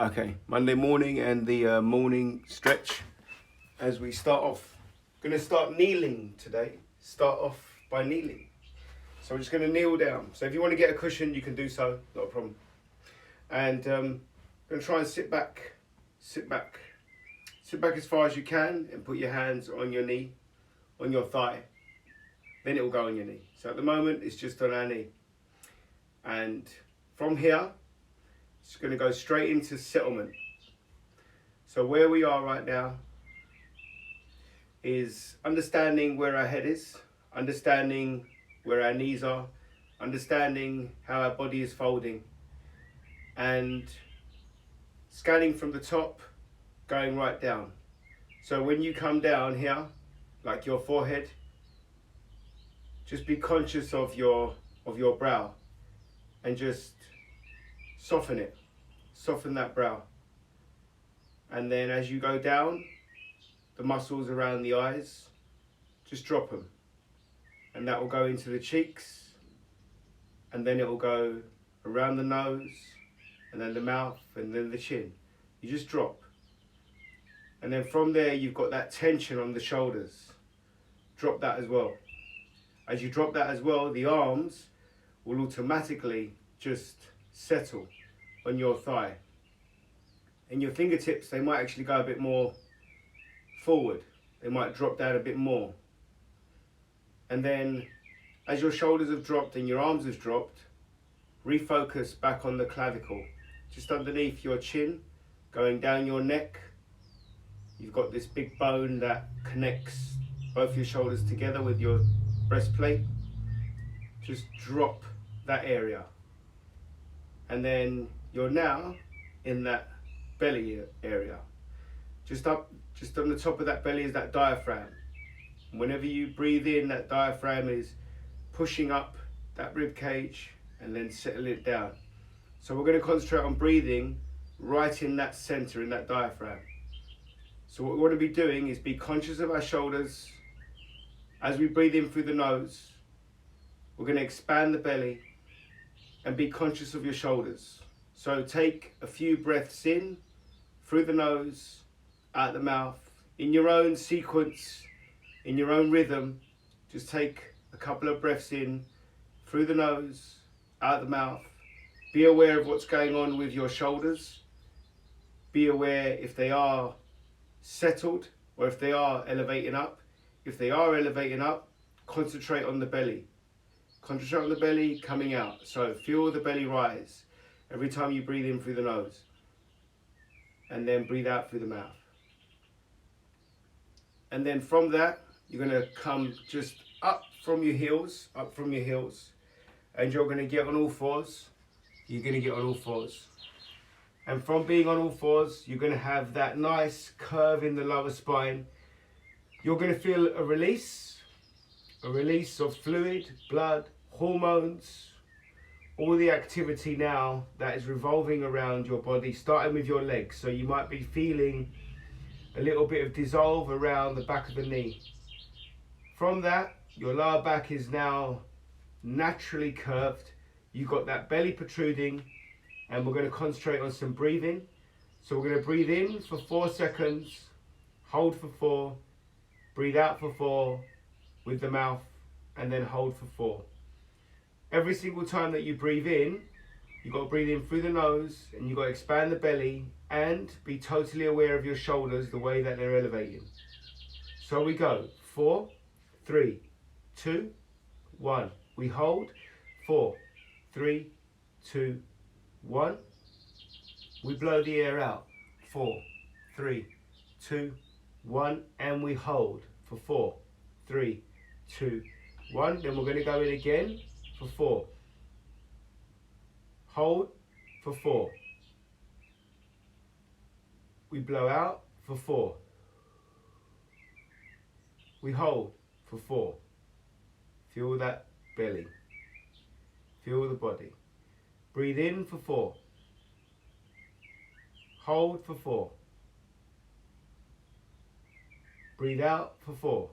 Okay, Monday morning and the morning stretch. As we start off, going to start kneeling today. Start off by kneeling. So we're just going to kneel down. So if you want to get a cushion, you can do so, not a problem. And going to try and sit back as far as you can, and put your hands on your knee, on your thigh. Then it will go on your knee. So at the moment, it's just on our knee. And from here, it's going to go straight into settlement. So where we are right now is understanding where our head is, understanding where our knees are, understanding how our body is folding, and scanning from the top, going right down. So when you come down here, like your forehead, just be conscious of your brow and just soften it. Soften that brow. And then as you go down, the muscles around the eyes, just drop them. And that will go into the cheeks, and then it will go around the nose, and then the mouth, and then the chin. You just drop. And then from there, you've got that tension on the shoulders. Drop that as well. As you drop that as well, the arms will automatically just settle on your thigh. And your fingertips, they might actually go a bit more forward. They might drop down a bit more. And then as your shoulders have dropped and your arms have dropped, refocus back on the clavicle. Just underneath your chin, going down your neck. You've got this big bone that connects both your shoulders together with your breastplate. Just drop that area. And then you're now in that belly area. Just on the top of that belly is that diaphragm. Whenever you breathe in, that diaphragm is pushing up that rib cage and then settle it down. So we're going to concentrate on breathing right in that center, in that diaphragm. So what we want to be doing is be conscious of our shoulders. As we breathe in through the nose, we're going to expand the belly and be conscious of your shoulders. So take a few breaths in through the nose, out the mouth, in your own sequence, in your own rhythm. Just take a couple of breaths in through the nose, out the mouth. Be aware of what's going on with your shoulders. Be aware if they are settled or if they are elevating up. If they are elevating up, concentrate on the belly. Concentrate on the belly coming out. So feel the belly rise every time you breathe in through the nose. And then breathe out through the mouth. And then from that, you're going to come just up from your heels, and you're going to get on all fours. You're going to get on all fours. And from being on all fours, you're going to have that nice curve in the lower spine. You're going to feel a release of fluid, blood, hormones, all the activity now that is revolving around your body, starting with your legs. So you might be feeling a little bit of dissolve around the back of the knee. From that, your lower back is now naturally curved. You've got that belly protruding, and we're going to concentrate on some breathing. So we're going to breathe in for 4 seconds, hold for 4, breathe out for 4 with the mouth, and then hold for 4. Every single time that you breathe in, you've got to breathe in through the nose, and you've got to expand the belly and be totally aware of your shoulders, the way that they're elevating. So we go, 4, 3, 2, 1. We hold, 4, 3, 2, 1. We blow the air out, 4, 3, 2, 1. And we hold for 4, 3, 2, 1. Then we're going to go in again for 4. Hold for 4. We blow out for 4. We hold for 4. Feel that belly. Feel the body. Breathe in for 4. Hold for 4. Breathe out for 4.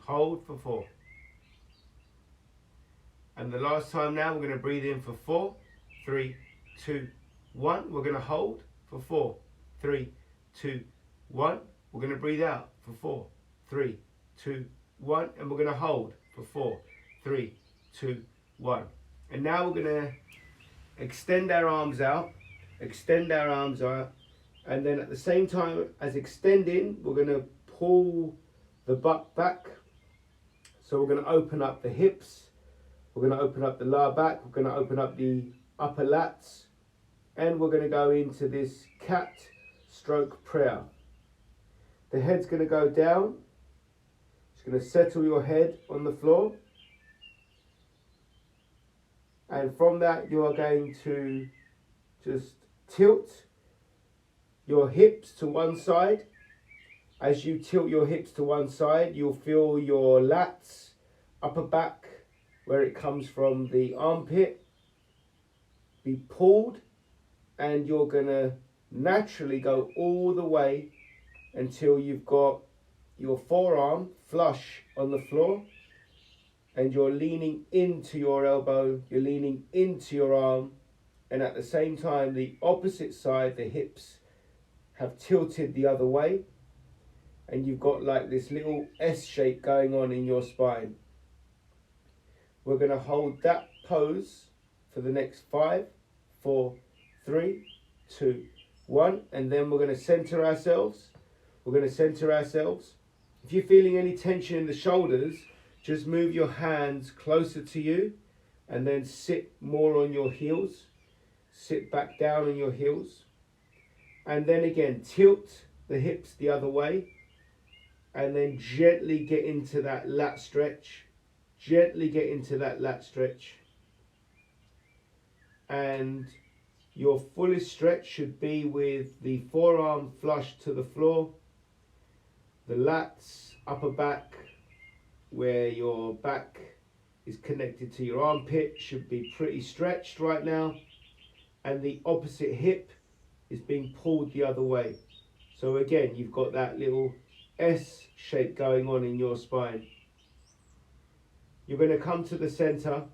Hold for 4. And the last time now, we're going to breathe in for 4, 3, 2, 1. We're going to hold for 4, 3, 2, 1. We're going to breathe out for 4, 3, 2, 1. And we're going to hold for 4, 3, 2, 1. And now we're going to extend our arms out, and then at the same time as extending, we're going to pull the butt back. So we're going to open up the hips, we're going to open up the lower back, we're going to open up the upper lats, and we're going to go into this cat stroke prayer. The head's going to go down. It's going to settle your head on the floor. And from that, you are going to just tilt your hips to one side. As you tilt your hips to one side, you'll feel your lats, upper back, where it comes from the armpit, be pulled, and you're going to naturally go all the way until you've got your forearm flush on the floor, and you're leaning into your elbow, you're leaning into your arm, and at the same time, the opposite side, the hips have tilted the other way, and you've got like this little S shape going on in your spine. We're going to hold that pose for the next 5, 4, 3, 2, 1, and then we're going to center ourselves. If you're feeling any tension in the shoulders, just move your hands closer to you and then sit more on your heels. Sit back down on your heels. And then again, tilt the hips the other way. And then gently get into that lat stretch. And your fullest stretch should be with the forearm flush to the floor. The lats, upper back, where your back is connected to your armpit, should be pretty stretched right now. And the opposite hip is being pulled the other way. So again, you've got that little S shape going on in your spine. You're going to come to the center.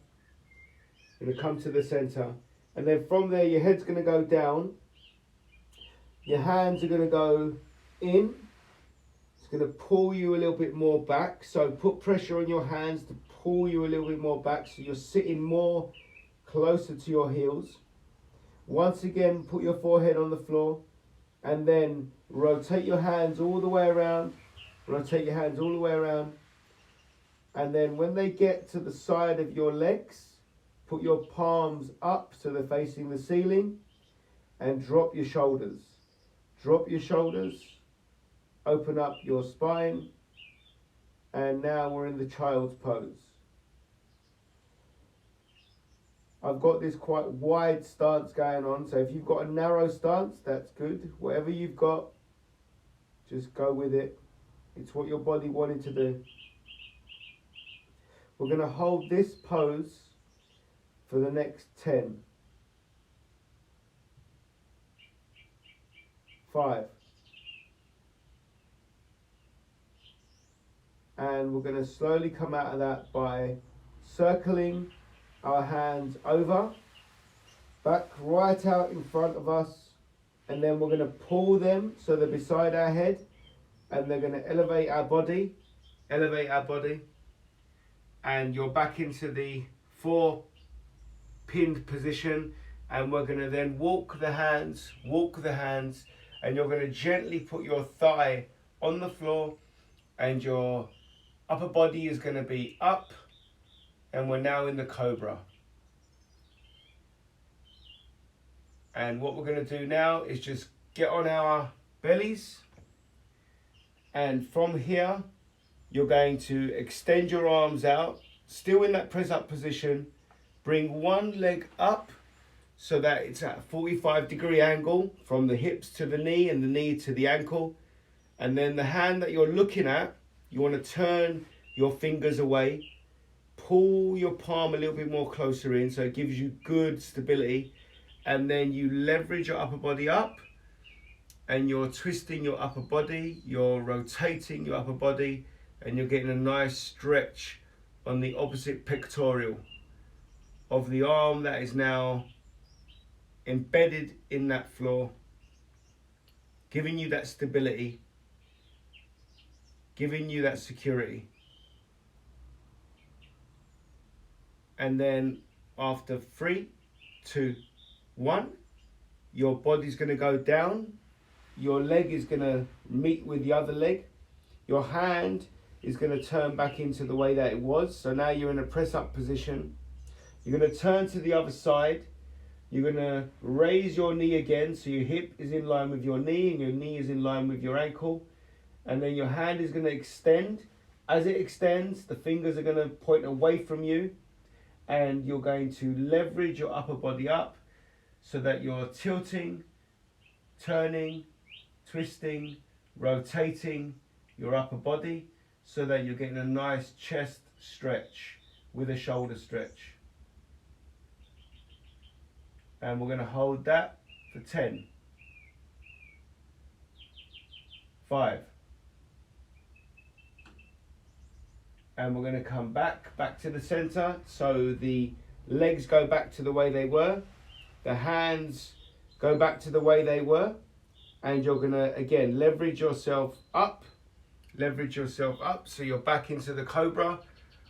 And then from there, your head's going to go down. Your hands are going to go in. It's going to pull you a little bit more back. So put pressure on your hands to pull you a little bit more back, so you're sitting more closer to your heels. Once again, put your forehead on the floor, and then rotate your hands all the way around. And then when they get to the side of your legs, put your palms up so they're facing the ceiling, and drop your shoulders. Open up your spine, and now we're in the child's pose. I've got this quite wide stance going on, so if you've got a narrow stance, that's good. Whatever you've got, just go with it. It's what your body wanted to do. We're going to hold this pose for the next 10, 5, and we're going to slowly come out of that by circling our hands over, back right out in front of us, and then we're going to pull them so they're beside our head, and they're going to elevate our body, and you're back into the 4 pinned position, and we're going to then walk the hands, and you're going to gently put your thigh on the floor, and your upper body is going to be up, and we're now in the cobra. And what we're going to do now is just get on our bellies, and from here you're going to extend your arms out, still in that press up position. Bring one leg up so that it's at a 45-degree angle from the hips to the knee and the knee to the ankle. And then the hand that you're looking at, you want to turn your fingers away. Pull your palm a little bit more closer in so it gives you good stability. And then you leverage your upper body up, and you're twisting your upper body, you're rotating your upper body, and you're getting a nice stretch on the opposite pectoral of the arm that is now embedded in that floor, giving you that stability, giving you that security. And then after 3, 2, 1, your body's going to go down. Your leg is going to meet with the other leg. Your hand is going to turn back into the way that it was. So now you're in a press up position. You're going to turn to the other side. You're going to raise your knee again. So your hip is in line with your knee and your knee is in line with your ankle. And then your hand is going to extend. As it extends, the fingers are going to point away from you. And you're going to leverage your upper body up so that you're tilting, turning, twisting, rotating your upper body so that you're getting a nice chest stretch with a shoulder stretch. And we're going to hold that for 10, 5, and we're going to come back to the center. So the legs go back to the way they were, the hands go back to the way they were, and you're going to again leverage yourself up so you're back into the cobra.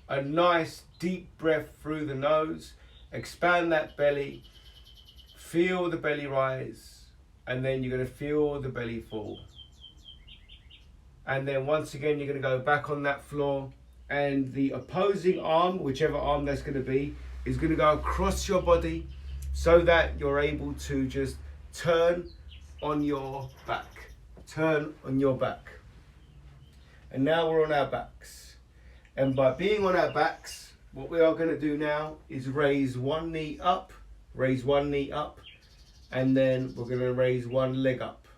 A nice deep breath through the nose, expand that belly, feel the belly rise, and then you're going to feel the belly fall. And then once again you're going to go back on that floor, and the opposing arm, whichever arm that's going to be, is going to go across your body so that you're able to just turn on your back. And now we're on our backs. And by being on our backs, what we are going to do now is raise one knee up, and then we're going to raise one leg up.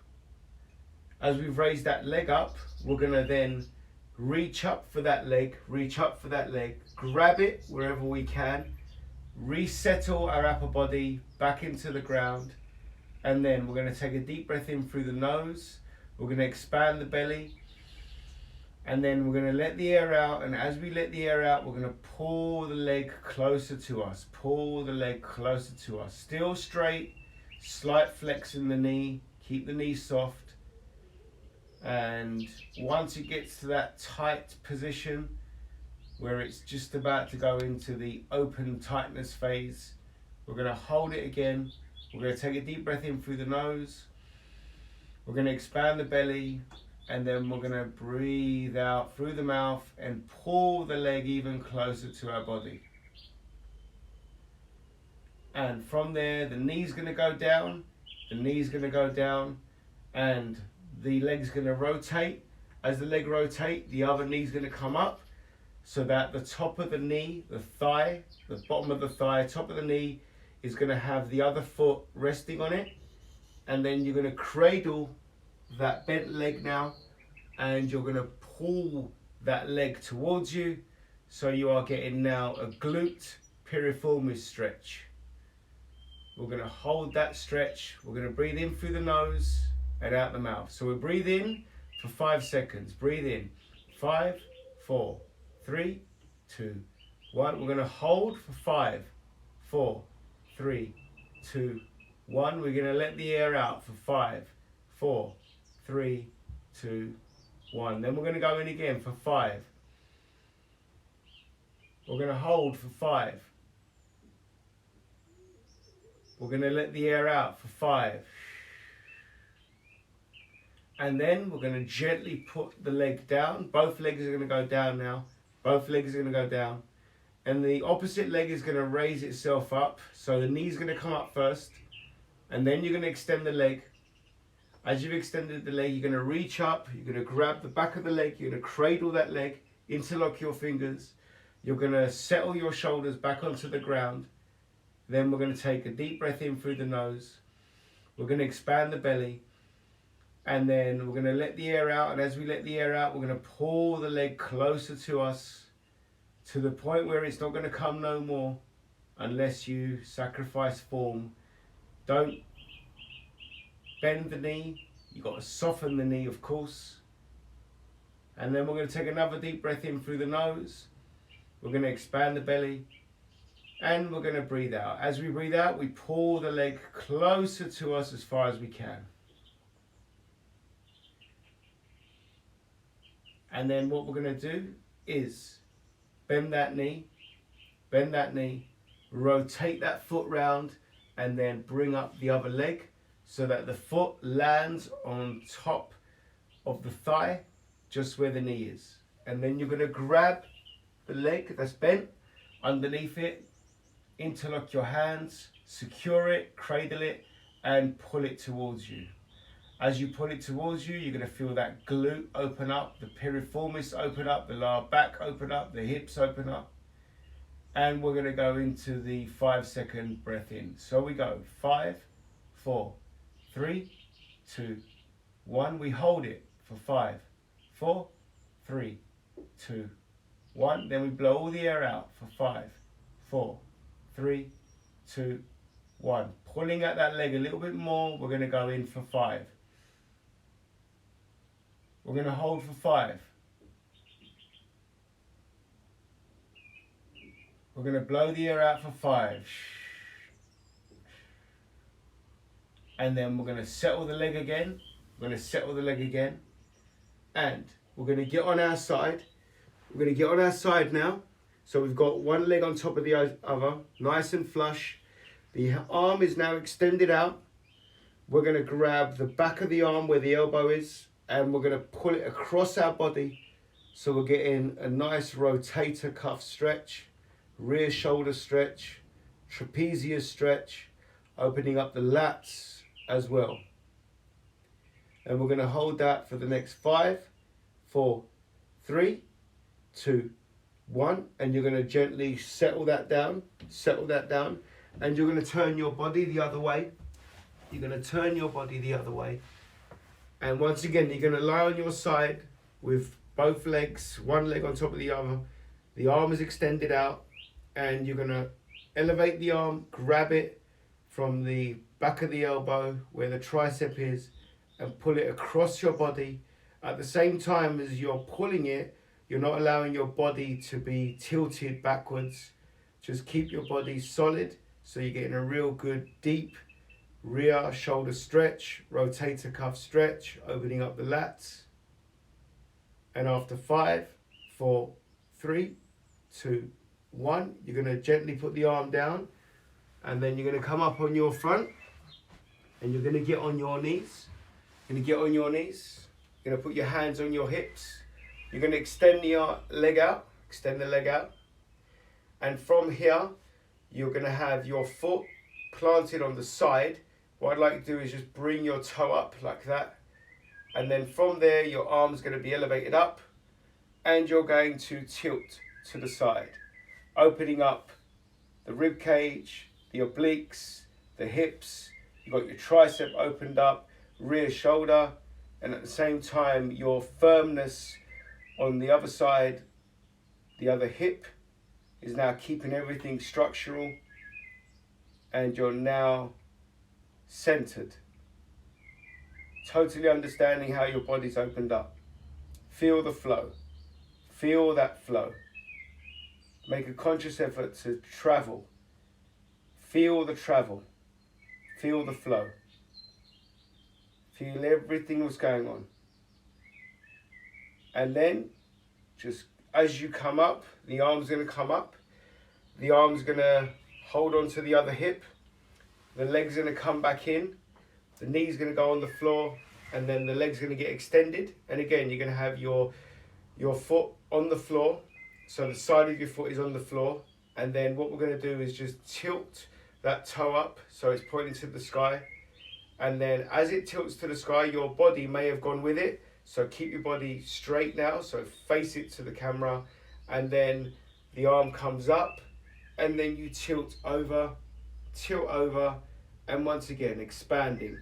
As we've raised that leg up, we're going to then reach up for that leg, grab it wherever we can, resettle our upper body back into the ground, and then we're going to take a deep breath in through the nose. We're going to expand the belly, and then we're going to let the air out, and as we let the air out, we're going to pull the leg closer to us, still straight, slight flex in the knee, keep the knee soft. And once it gets to that tight position where it's just about to go into the open tightness phase, we're going to hold it again. We're going to take a deep breath in through the nose. We're going to expand the belly, and then we're going to breathe out through the mouth and pull the leg even closer to our body. And from there, the knee's going to go down, and the leg's going to rotate. As the leg rotates, the other knee's going to come up so that the top of the knee, the thigh, the bottom of the thigh, top of the knee is going to have the other foot resting on it. And then you're going to cradle that bent leg now, and you're going to pull that leg towards you. So you are getting now a glute piriformis stretch. We're going to hold that stretch. We're going to breathe in through the nose and out the mouth. So we breathe in for 5 seconds. Breathe in. 5, 4, 3, 2, 1. We're going to hold for 5, 4, 3, 2, 1. We're going to let the air out for 5, 4, 3, 2, 1. Then we're going to go in again for 5. We're going to hold for 5. We're going to let the air out for 5. And then we're going to gently put the leg down. Both legs are going to go down now. And the opposite leg is going to raise itself up. So the knee's going to come up first. And then you're going to extend the leg. As you've extended the leg, you're going to reach up. You're going to grab the back of the leg. You're going to cradle that leg. Interlock your fingers. You're going to settle your shoulders back onto the ground. Then we're going to take a deep breath in through the nose. We're going to expand the belly. And then we're going to let the air out. And as we let the air out, we're going to pull the leg closer to us to the point where it's not going to come no more unless you sacrifice form. Don't bend the knee. You've got to soften the knee, of course. And then we're going to take another deep breath in through the nose. We're going to expand the belly. And we're going to breathe out. As we breathe out, we pull the leg closer to us as far as we can. And then what we're going to do is bend that knee, rotate that foot round, and then bring up the other leg so that the foot lands on top of the thigh, just where the knee is. And then you're going to grab the leg that's bent underneath it, interlock your hands, secure it, cradle it, and pull it towards you. As you pull it towards you, you're going to feel that glute open up, the piriformis open up, the lower back open up, the hips open up. And we're going to go into the 5-second breath in. So we go 5, 4, 3, 2, 1. We hold it for 5, 4, 3, 2, 1. Then we blow all the air out for 5, 4, 3, 2, 1. Pulling at that leg a little bit more. We're going to go in for 5. We're going to hold for 5. We're going to blow the air out for 5. And then we're going to settle the leg again. We're going to settle the leg again. And we're going to get on our side. We're going to get on our side now. So we've got one leg on top of the other, nice and flush. The arm is now extended out. We're going to grab the back of the arm where the elbow is, and we're going to pull it across our body. So we're getting a nice rotator cuff stretch, rear shoulder stretch, trapezius stretch, opening up the lats as well. And we're going to hold that for the next 5, 4, 3, 2, 1. And you're going to gently settle that down, and you're going to turn your body the other way. You're going to turn your body the other way. And once again, you're going to lie on your side with both legs, one leg on top of the other. The arm is extended out, and you're going to elevate the arm, grab it from the back of the elbow where the tricep is, and pull it across your body. At the same time as you're pulling it, you're not allowing your body to be tilted backwards. Just keep your body solid so you're getting a real good deep rear shoulder stretch, rotator cuff stretch, opening up the lats. And after 5, 4, 3, 2, 1, you're going to gently put the arm down, and then you're going to come up on your front, and you're going to get on your knees. You're going to get on your knees. You're going to put your hands on your hips. You're going to extend the leg out, and from here, you're going to have your foot planted on the side. What I'd like to do is just bring your toe up like that. And then from there, your arm's going to be elevated up, and you're going to tilt to the side, opening up the rib cage, the obliques, the hips. You've got your tricep opened up, rear shoulder, and at the same time, your firmness on the other side, the other hip, is now keeping everything structural, and you're now centered. Totally understanding how your body's opened up. Feel the flow. Feel that flow. Make a conscious effort to travel. Feel the travel. Feel the flow. Feel everything that's going on. And then, just as you come up, the arm's going to come up. The arm's going to hold on to the other hip. The leg's going to come back in. The knee's going to go on the floor, and then the leg's going to get extended. And again, you're going to have your foot on the floor. So the side of your foot is on the floor. And then what we're going to do is just tilt that toe up so it's pointing to the sky. And then as it tilts to the sky, your body may have gone with it. So keep your body straight now. So face it to the camera. And then the arm comes up. And then you tilt over, and once again expanding,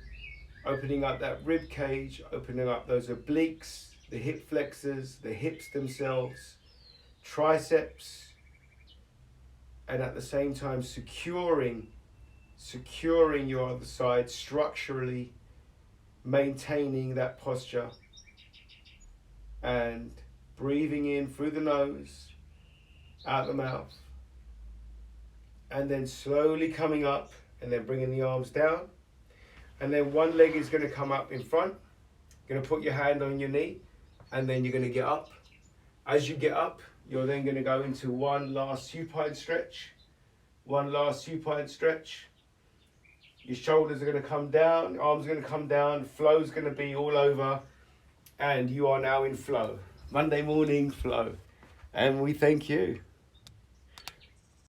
opening up that rib cage, opening up those obliques, the hip flexors, the hips themselves, triceps, and at the same time securing your other side structurally, maintaining that posture, and breathing in through the nose, out the mouth. and then slowly coming up and then bringing the arms down. And then one leg is going to come up in front. You're going to put your hand on your knee and then you're going to get up. As you get up, you're then going to go into one last supine stretch. One last supine stretch. Your shoulders are going to come down, your arms are going to come down, flow's going to be all over, and you are now in flow. Monday morning flow. And we thank you.